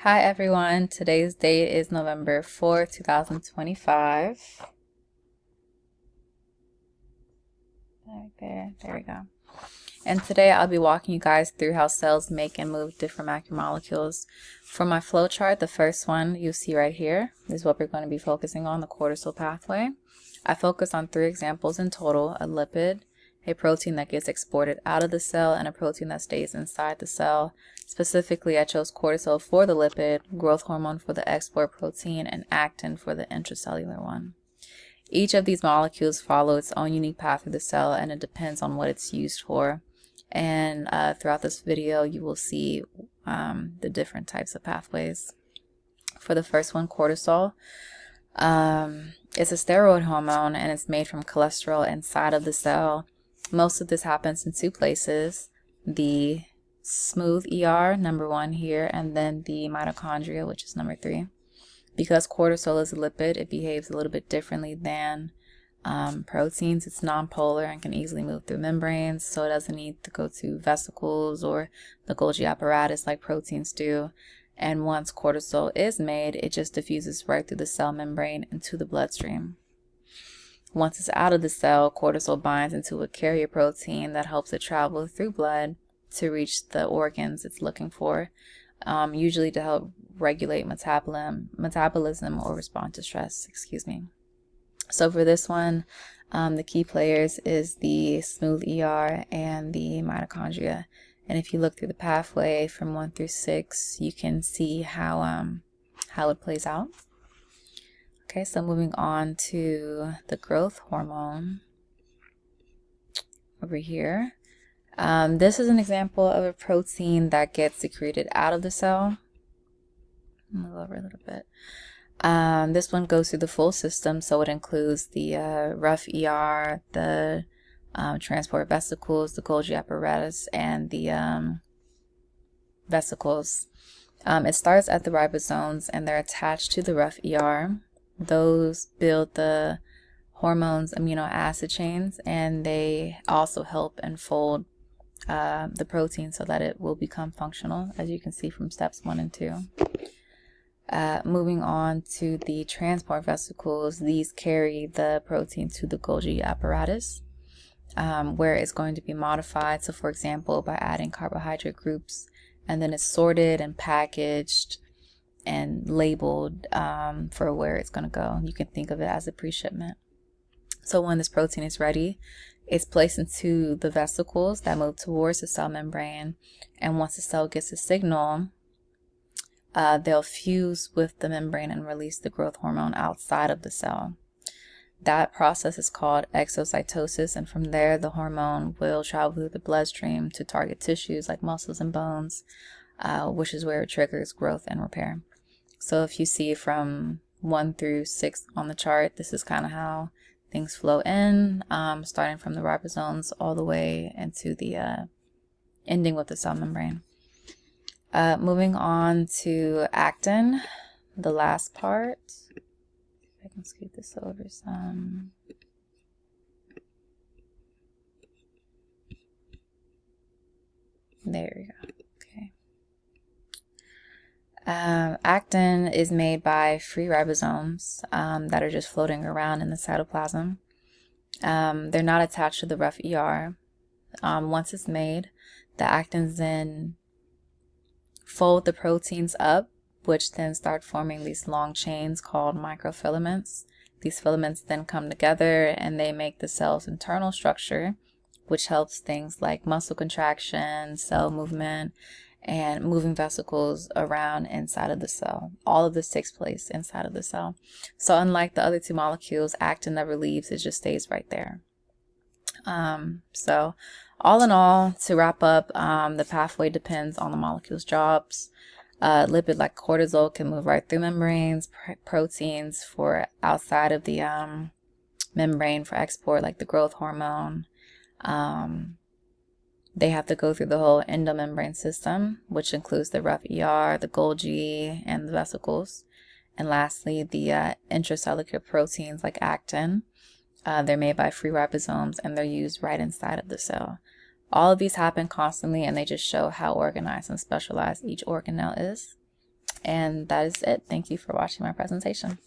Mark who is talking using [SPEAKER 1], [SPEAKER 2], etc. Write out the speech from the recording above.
[SPEAKER 1] Hi everyone, today's date is November 4th, 2025. Right there we go. And today I'll be walking you guys through how cells make and move different macromolecules. For my flow chart, the first one you see right here is what we're going to be focusing on, the cortisol pathway. I focus on 3 examples in total: a lipid, a protein that gets exported out of the cell, and a protein that stays inside the cell. Specifically, I chose cortisol for the lipid, growth hormone for the export protein, and actin for the intracellular one. Each of these molecules follow its own unique path through the cell, and it depends on what it's used for. And throughout this video, you will see the different types of pathways. For the first one, cortisol, it's a steroid hormone, and it's made from cholesterol inside of the cell. Most of this happens in 2 places: the smooth ER, number 1 here, and then the mitochondria, which is number 3. Because cortisol is a lipid, it behaves a little bit differently than proteins. It's nonpolar and can easily move through membranes, so it doesn't need to go to vesicles or the Golgi apparatus like proteins do. And once cortisol is made, it just diffuses right through the cell membrane into the bloodstream. Once it's out of the cell, cortisol binds into a carrier protein that helps it travel through blood to reach the organs it's looking for, usually to help regulate metabolism or respond to stress, So for this one, the key players is the smooth ER and the mitochondria. And if you look through the pathway from 1 through 6, you can see how it plays out. Okay, so moving on to the growth hormone over here. This is an example of a protein that gets secreted out of the cell. Move over a little bit. This one goes through the full system, so it includes the rough ER, the transport vesicles, the Golgi apparatus, and the vesicles. It starts at the ribosomes, and they're attached to the rough ER. Those build the hormones amino acid chains, and they also help enfold the protein so that it will become functional, as you can see from steps 1 and 2. Moving on to the transport vesicles, these carry the protein to the Golgi apparatus, where it's going to be modified. So for example, by adding carbohydrate groups, and then it's sorted and packaged and labeled for where it's going to go. You can think of it as a pre-shipment. So when this protein is ready, it's placed into the vesicles that move towards the cell membrane, and once the cell gets a signal, they'll fuse with the membrane and release the growth hormone outside of the cell. That process is called exocytosis, and from there the hormone will travel through the bloodstream to target tissues like muscles and bones, which is where it triggers growth and repair. So if you see from 1 through 6 on the chart, this is kind of how things flow in, starting from the ribosomes all the way into the ending with the cell membrane. Moving on to actin, the last part. If I can scoot this over some. There we go. Okay. Actin is made by free ribosomes that are just floating around in the cytoplasm. They're not attached to the rough ER. Once it's made, the actins then fold the proteins up, which then start forming these long chains called microfilaments. These filaments then come together and they make the cell's internal structure, which helps things like muscle contraction, cell movement, and moving vesicles around inside of the cell. All of this takes place inside of the cell. So unlike the other 2 molecules, actin never leaves, it just stays right there. So all in all, to wrap up, the pathway depends on the molecule's jobs. Lipid like cortisol can move right through membranes. Proteins for outside of the membrane for export, like the growth hormone. They have to go through the whole endomembrane system, which includes the rough ER, the Golgi, and the vesicles. And lastly, the intracellular proteins like actin. They're made by free ribosomes, and they're used right inside of the cell. All of these happen constantly, and they just show how organized and specialized each organelle is. And that is it. Thank you for watching my presentation.